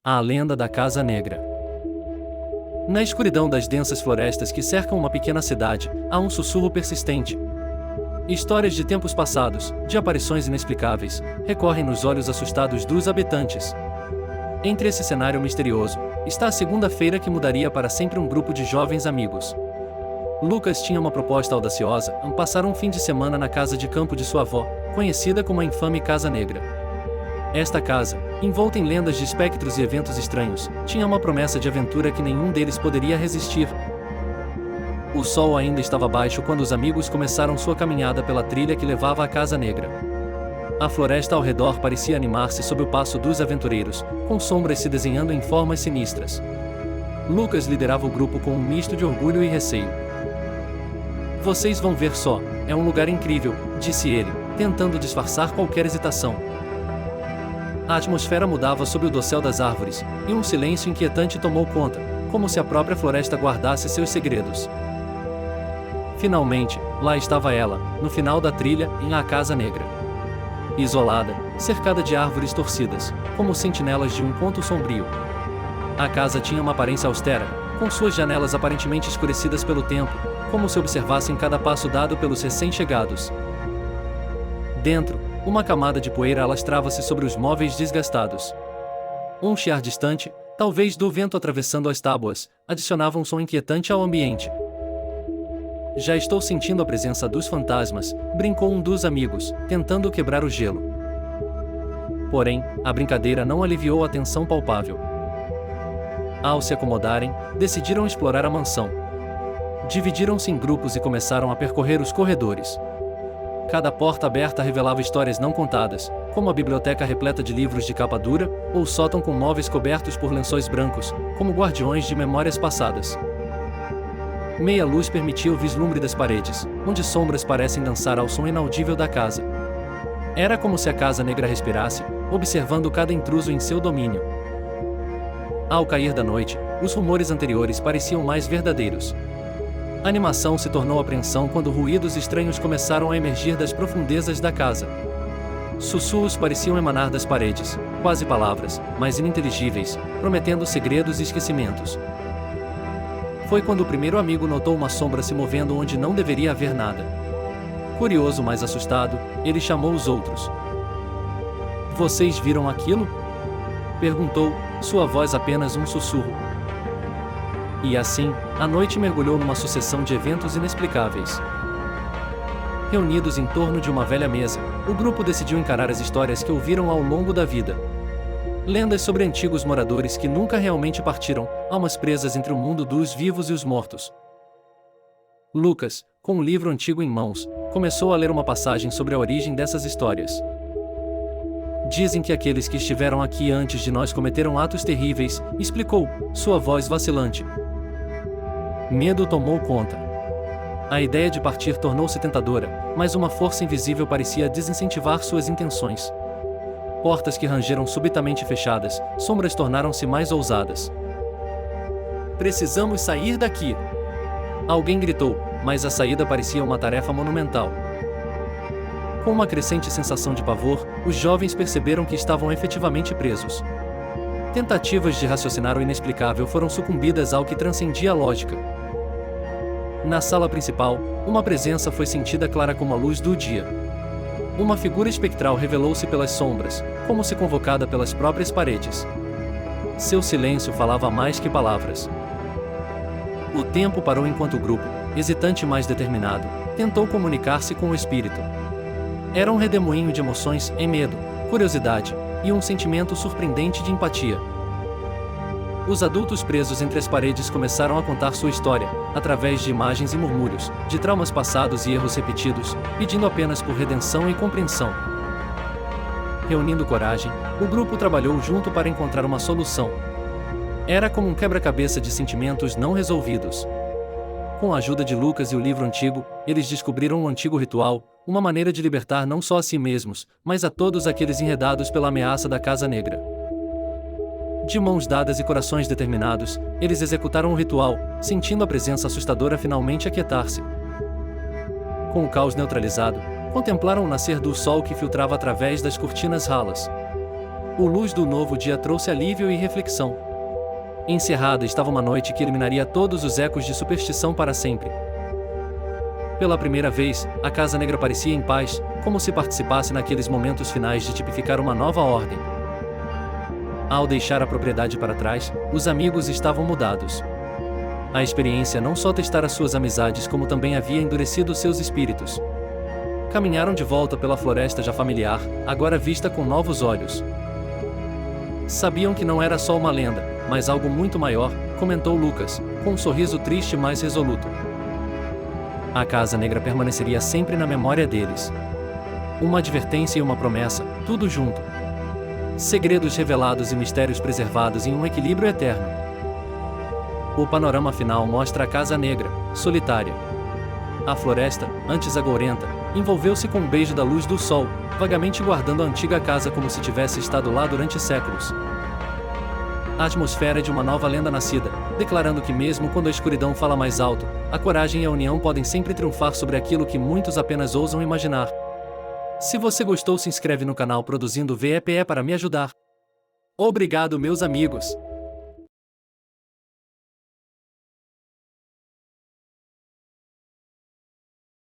A lenda da Casa Negra. Na escuridão das densas florestas que cercam uma pequena cidade, há um sussurro persistente. Histórias de tempos passados, de aparições inexplicáveis, recorrem nos olhos assustados dos habitantes. Entre esse cenário misterioso, está a segunda-feira que mudaria para sempre um grupo de jovens amigos. Lucas tinha uma proposta audaciosa: passar um fim de semana na casa de campo de sua avó, conhecida como a infame Casa Negra. Esta casa, envolta em lendas de espectros e eventos estranhos, tinha uma promessa de aventura que nenhum deles poderia resistir. O sol ainda estava baixo quando os amigos começaram sua caminhada pela trilha que levava à Casa Negra. A floresta ao redor parecia animar-se sob o passo dos aventureiros, com sombras se desenhando em formas sinistras. Lucas liderava o grupo com um misto de orgulho e receio. "Vocês vão ver só, é um lugar incrível", disse ele, tentando disfarçar qualquer hesitação. A atmosfera mudava sob o dossel das árvores, e um silêncio inquietante tomou conta, como se a própria floresta guardasse seus segredos. Finalmente, lá estava ela, no final da trilha, em a Casa Negra. Isolada, cercada de árvores torcidas, como sentinelas de um conto sombrio. A casa tinha uma aparência austera, com suas janelas aparentemente escurecidas pelo tempo, como se observassem cada passo dado pelos recém-chegados. Dentro, uma camada de poeira alastrava-se sobre os móveis desgastados. Um chiar distante, talvez do vento atravessando as tábuas, adicionava um som inquietante ao ambiente. "Já estou sentindo a presença dos fantasmas", brincou um dos amigos, tentando quebrar o gelo. Porém, a brincadeira não aliviou a tensão palpável. Ao se acomodarem, decidiram explorar a mansão. Dividiram-se em grupos e começaram a percorrer os corredores. Cada porta aberta revelava histórias não contadas, como a biblioteca repleta de livros de capa dura, ou o sótão com móveis cobertos por lençóis brancos, como guardiões de memórias passadas. Meia luz permitia o vislumbre das paredes, onde sombras parecem dançar ao som inaudível da casa. Era como se a Casa Negra respirasse, observando cada intruso em seu domínio. Ao cair da noite, os rumores anteriores pareciam mais verdadeiros. A animação se tornou apreensão quando ruídos estranhos começaram a emergir das profundezas da casa. Sussurros pareciam emanar das paredes, quase palavras, mas ininteligíveis, prometendo segredos e esquecimentos. Foi quando o primeiro amigo notou uma sombra se movendo onde não deveria haver nada. Curioso, mas assustado, ele chamou os outros. "Vocês viram aquilo?" perguntou, sua voz apenas um sussurro. E assim, a noite mergulhou numa sucessão de eventos inexplicáveis. Reunidos em torno de uma velha mesa, o grupo decidiu encarar as histórias que ouviram ao longo da vida. Lendas sobre antigos moradores que nunca realmente partiram, almas presas entre o mundo dos vivos e os mortos. Lucas, com um livro antigo em mãos, começou a ler uma passagem sobre a origem dessas histórias. "Dizem que aqueles que estiveram aqui antes de nós cometeram atos terríveis", explicou, sua voz vacilante. Medo tomou conta. A ideia de partir tornou-se tentadora, mas uma força invisível parecia desincentivar suas intenções. Portas que rangeram subitamente fechadas, sombras tornaram-se mais ousadas. "Precisamos sair daqui!" Alguém gritou, mas a saída parecia uma tarefa monumental. Com uma crescente sensação de pavor, os jovens perceberam que estavam efetivamente presos. Tentativas de raciocinar o inexplicável foram sucumbidas ao que transcendia a lógica. Na sala principal, uma presença foi sentida clara como a luz do dia. Uma figura espectral revelou-se pelas sombras, como se convocada pelas próprias paredes. Seu silêncio falava mais que palavras. O tempo parou enquanto o grupo, hesitante e mais determinado, tentou comunicar-se com o espírito. Era um redemoinho de emoções, medo, curiosidade, e um sentimento surpreendente de empatia. Os adultos presos entre as paredes começaram a contar sua história, através de imagens e murmúrios, de traumas passados e erros repetidos, pedindo apenas por redenção e compreensão. Reunindo coragem, o grupo trabalhou junto para encontrar uma solução. Era como um quebra-cabeça de sentimentos não resolvidos. Com a ajuda de Lucas e o livro antigo, eles descobriram um antigo ritual, uma maneira de libertar não só a si mesmos, mas a todos aqueles enredados pela ameaça da Casa Negra. De mãos dadas e corações determinados, eles executaram o ritual, sentindo a presença assustadora finalmente aquietar-se. Com o caos neutralizado, contemplaram o nascer do sol que filtrava através das cortinas ralas. O luz do novo dia trouxe alívio e reflexão. Encerrada estava uma noite que eliminaria todos os ecos de superstição para sempre. Pela primeira vez, a Casa Negra parecia em paz, como se participasse naqueles momentos finais de tipificar uma nova ordem. Ao deixar a propriedade para trás, os amigos estavam mudados. A experiência não só testara suas amizades como também havia endurecido seus espíritos. Caminharam de volta pela floresta já familiar, agora vista com novos olhos. Sabiam que não era só uma lenda, mas algo muito maior, comentou Lucas, com um sorriso triste mas resoluto. A Casa Negra permaneceria sempre na memória deles. Uma advertência e uma promessa, tudo junto. Segredos revelados e mistérios preservados em um equilíbrio eterno. O panorama final mostra a Casa Negra, solitária. A floresta, antes agourenta, envolveu-se com um beijo da luz do sol, vagamente guardando a antiga casa como se tivesse estado lá durante séculos. A atmosfera é de uma nova lenda nascida, declarando que mesmo quando a escuridão fala mais alto, a coragem e a união podem sempre triunfar sobre aquilo que muitos apenas ousam imaginar. Se você gostou, se inscreve no canal Produzindo VEPE para me ajudar. Obrigado, meus amigos!